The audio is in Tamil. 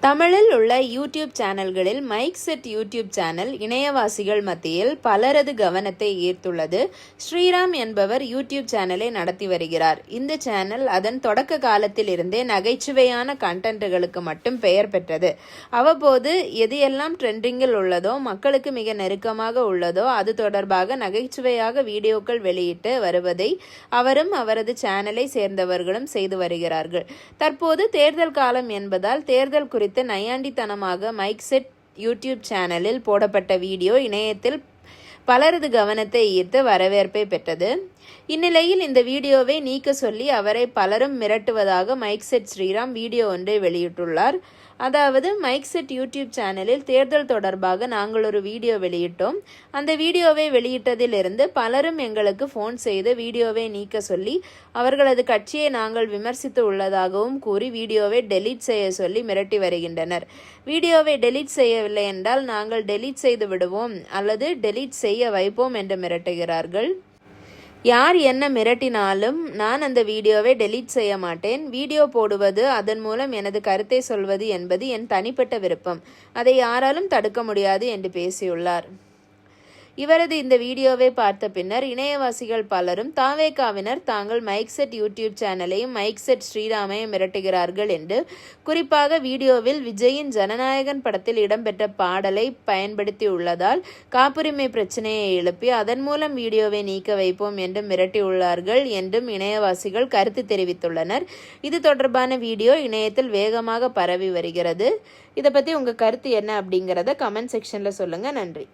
தமிழில் உள்ள யூடியூப் சேனல்களில் மைக் செட் யூடியூப் சேனல் இணையவாசிகள் மத்தியில் பலரது கவனத்தை ஈர்த்துள்ளது. ஸ்ரீராம் என்பவர் யூடியூப் சேனலை நடத்தி வருகிறார். இந்த சேனல் அதன் தொடக்க காலத்தில் இருந்தே நகைச்சுவையான கண்டென்ட்டுகளுக்கு மட்டும் பெயர் பெற்றது. அவ்வப்போது எது எல்லாம் ட்ரெண்டிங்கில் உள்ளதோ, மக்களுக்கு மிக நெருக்கமாக உள்ளதோ அது தொடர்பாக நகைச்சுவையாக வீடியோக்கள் வெளியிட்டு வருவதை அவரும் அவரது சேனலை சேர்ந்தவர்களும் செய்து வருகிறார்கள். தற்போது தேர்தல் காலம் என்பதால் தேர்தல் குறித்து நையாண்டித்தனமாக மைக் செட் யூடியூப் சேனலில் போடப்பட்ட வீடியோ இணையத்தில் பலரது கவனத்தை ஈர்த்து வரவேற்பை பெற்றது. இந்நிலையில் இந்த வீடியோவை நீக்க சொல்லி அவரை பலரும் மிரட்டுவதாக மைக் செட் ஸ்ரீராம் வீடியோ ஒன்றை வெளியிட்டுள்ளார். அதாவது, மைக் செட் யூடியூப் சேனலில் தேர்தல் தொடர்பாக நாங்கள் ஒரு வீடியோ வெளியிட்டோம். அந்த வீடியோவை வெளியிட்டதிலிருந்து பலரும் எங்களுக்கு ஃபோன் செய்து வீடியோவை நீக்க சொல்லி அவர்களது கட்சியை நாங்கள் விமர்சித்து உள்ளதாகவும் கூறி வீடியோவை டெலீட் செய்ய சொல்லி மிரட்டி வருகின்றனர். வீடியோவை டெலீட் செய்யவில்லை என்றால் நாங்கள் டெலீட் செய்து விடுவோம் அல்லது டெலீட் செய்ய வைப்போம் என்று மிரட்டுகிறார்கள். யார் என்ன மிரட்டினாலும் நான் அந்த வீடியோவை டெலீட் செய்ய மாட்டேன். வீடியோ போடுவது, அதன் மூலம் எனது கருத்தை சொல்வது என்பது என் தனிப்பட்ட விருப்பம். அதை யாராலும் தடுக்க முடியாது என்று பேசியுள்ளார். இவரது இந்த வீடியோவை பார்த்த பின்னர் இணையவாசிகள் பலரும் தாவேகாவினர் தாங்கள் மைக் செட் யூடியூப் சேனலையும் மைக் செட் ஸ்ரீராமையும் மிரட்டுகிறார்கள் என்று, குறிப்பாக வீடியோவில் விஜயின் ஜனநாயகன் படத்தில் இடம்பெற்ற பாடலை பயன்படுத்தி உள்ளதால் காப்புரிமை பிரச்சனையை எழுப்பி அதன் மூலம் வீடியோவை நீக்க வைப்போம் என்று மிரட்டியுள்ளார்கள் என்றும் இணையவாசிகள் கருத்து தெரிவித்துள்ளனர். இது தொடர்பான வீடியோ இணையத்தில் வேகமாக பரவி வருகிறது. இதை பற்றி உங்கள் கருத்து என்ன அப்படிங்கிறத கமெண்ட் செக்ஷனில் சொல்லுங்கள். நன்றி.